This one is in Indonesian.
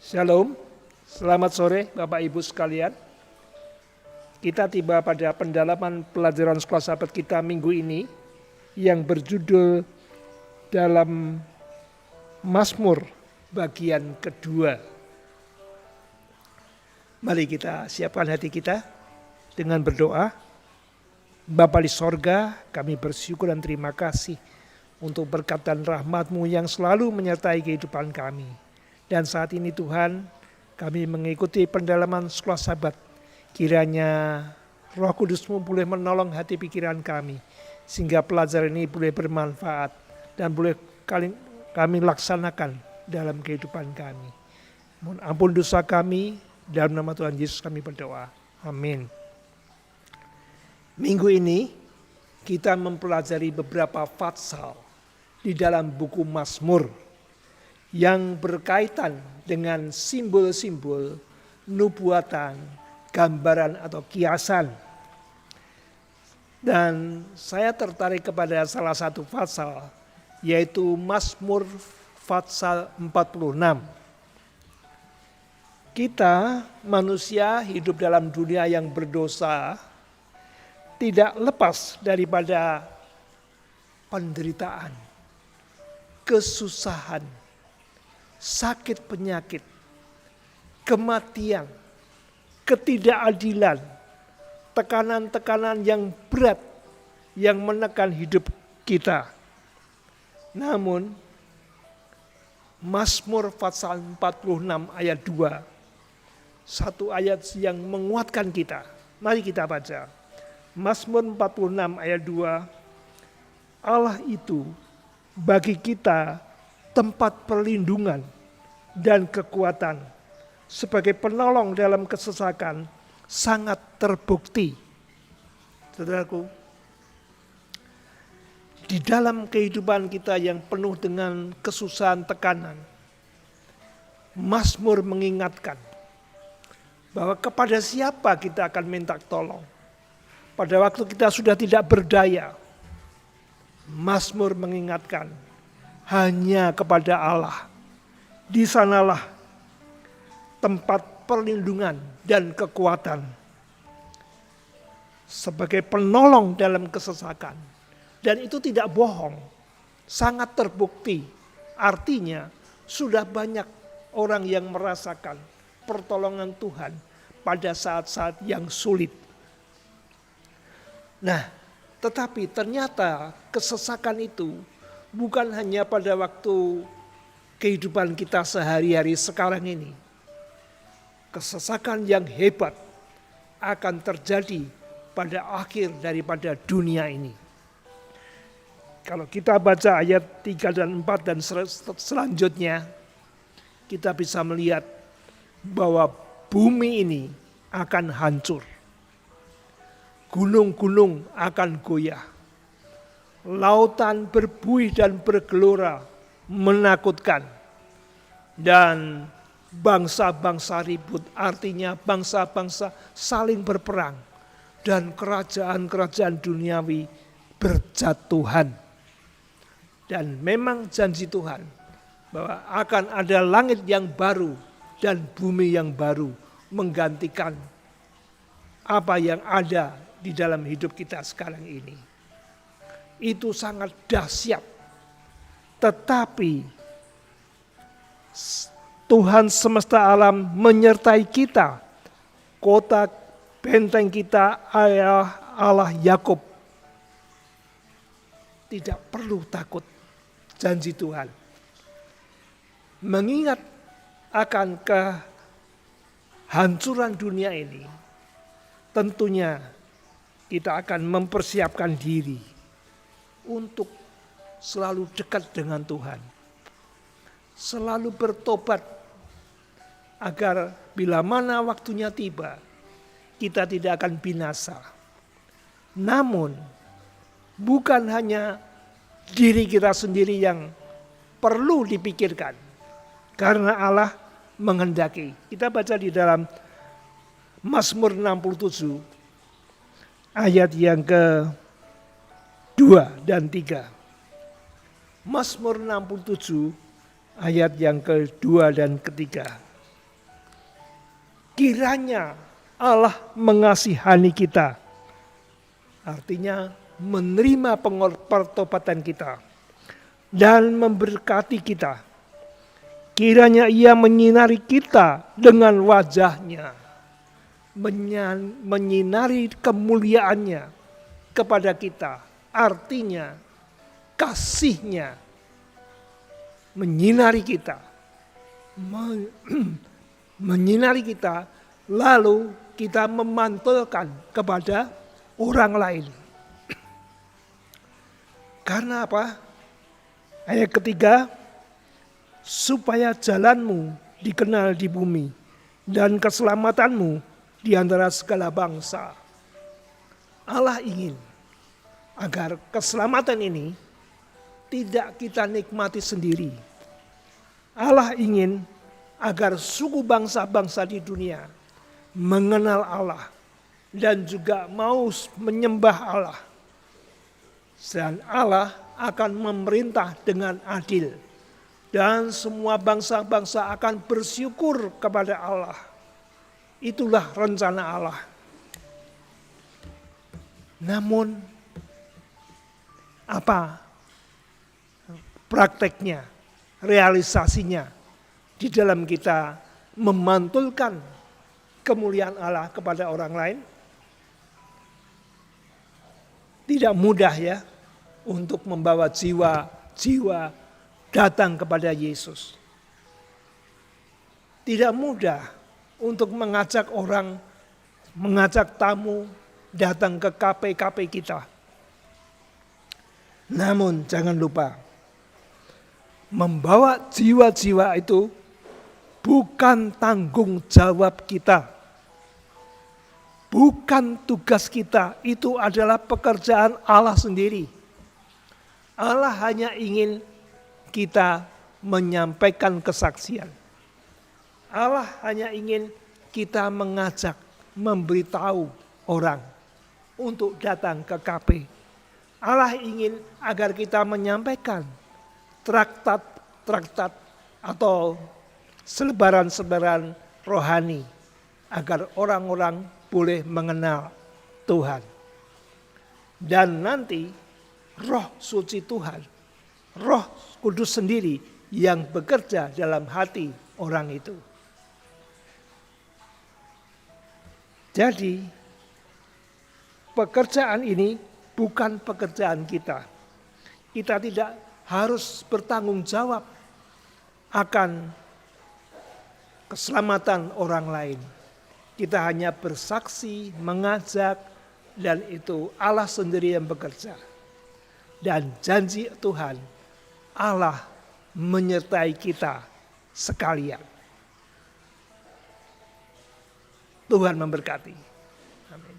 Shalom, selamat sore Bapak Ibu sekalian. Kita tiba pada pendalaman pelajaran sekolah sahabat kita minggu ini yang berjudul dalam Mazmur bagian kedua. Mari kita siapkan hati kita dengan berdoa. Bapa di sorga, kami bersyukur dan terima kasih untuk berkat dan rahmat-Mu yang selalu menyertai kehidupan kami. Dan saat ini Tuhan, kami mengikuti pendalaman sekolah sahabat. Kiranya Roh Kudus-Mu boleh menolong hati pikiran kami, sehingga pelajaran ini boleh bermanfaat dan boleh kami laksanakan dalam kehidupan kami. Mohon ampun dosa kami, dalam nama Tuhan Yesus kami berdoa. Amin. Minggu ini kita mempelajari beberapa pasal di dalam buku Mazmur yang berkaitan dengan simbol-simbol nubuatan, gambaran atau kiasan. Dan saya tertarik kepada salah satu pasal, yaitu Mazmur pasal 46. Kita manusia hidup dalam dunia yang berdosa, tidak lepas daripada penderitaan, kesusahan, sakit penyakit, kematian, ketidakadilan, tekanan-tekanan yang berat yang menekan hidup kita. Namun Mazmur pasal 46 ayat 2, satu ayat yang menguatkan kita. Mari kita baca. Mazmur 46 ayat 2, Allah itu bagi kita tempat perlindungan dan kekuatan, sebagai penolong dalam kesesakan sangat terbukti. Saudaraku, di dalam kehidupan kita yang penuh dengan kesusahan, tekanan, Mazmur mengingatkan bahwa kepada siapa kita akan minta tolong. Pada waktu kita sudah tidak berdaya, Mazmur mengingatkan hanya kepada Allah. Di sanalah tempat perlindungan dan kekuatan. Sebagai penolong dalam kesesakan. Dan itu tidak bohong. Sangat terbukti. Artinya sudah banyak orang yang merasakan pertolongan Tuhan pada saat-saat yang sulit. Nah, tetapi ternyata kesesakan itu bukan hanya pada waktu kehidupan kita sehari-hari sekarang ini. Kesesakan yang hebat akan terjadi pada akhir daripada dunia ini. Kalau kita baca ayat 3 dan 4 dan selanjutnya, kita bisa melihat bahwa bumi ini akan hancur. Gunung-gunung akan goyah. Lautan berbuih dan bergelora menakutkan. Dan bangsa-bangsa ribut, artinya bangsa-bangsa saling berperang. Dan kerajaan-kerajaan duniawi berjatuhan. Dan memang janji Tuhan bahwa akan ada langit yang baru dan bumi yang baru menggantikan apa yang ada di dalam hidup kita sekarang ini. Itu sangat dahsyat. Tetapi Tuhan semesta alam menyertai kita. Kota benteng kita Allah Yakub. Tidak perlu takut, janji Tuhan. Mengingat akan kehancuran dunia ini, tentunya kita akan mempersiapkan diri untuk selalu dekat dengan Tuhan. Selalu bertobat agar bila mana waktunya tiba, kita tidak akan binasa. Namun, bukan hanya diri kita sendiri yang perlu dipikirkan. Karena Allah menghendaki. Kita baca di dalam Mazmur 67. Ayat yang ke-2 dan 3. Mazmur 67 ayat yang kedua dan ketiga. kiranya Allah mengasihani kita. Artinya menerima pertobatan kita dan memberkati kita. Kiranya Ia menyinari kita dengan wajah-Nya, menyinari kemuliaannya kepada kita. Artinya kasih-Nya menyinari kita, menyinari kita, lalu kita memantulkan kepada orang lain. Karena apa? Ayat ketiga, supaya jalanmu dikenal di bumi dan keselamatanmu di antara segala bangsa. Allah ingin agar keselamatan ini tidak kita nikmati sendiri. Allah ingin agar suku bangsa-bangsa di dunia mengenal Allah dan juga mau menyembah Allah. Dan Allah akan memerintah dengan adil. Dan semua bangsa-bangsa akan bersyukur kepada Allah. Itulah rencana Allah. Namun, apa prakteknya, realisasinya di dalam kita memantulkan kemuliaan Allah kepada orang lain? Tidak mudah ya untuk membawa jiwa-jiwa datang kepada Yesus. Tidak mudah untuk mengajak orang, mengajak tamu datang ke kafe-kafe kita. Namun jangan lupa, membawa jiwa-jiwa itu bukan tanggung jawab kita. Bukan tugas kita, itu adalah pekerjaan Allah sendiri. Allah hanya ingin kita menyampaikan kesaksian. Allah hanya ingin kita mengajak, memberitahu orang untuk datang ke kafe. Allah ingin agar kita menyampaikan traktat atau selebaran-selebaran rohani agar orang-orang boleh mengenal Tuhan. Dan nanti Roh Suci Tuhan, Roh Kudus sendiri yang bekerja dalam hati orang itu. Jadi pekerjaan ini bukan pekerjaan kita. Kita tidak harus bertanggung jawab akan keselamatan orang lain. Kita hanya bersaksi, mengajak, dan itu Allah sendiri yang bekerja. Dan janji Tuhan, Allah menyertai kita sekalian. Tuhan memberkati. Amin.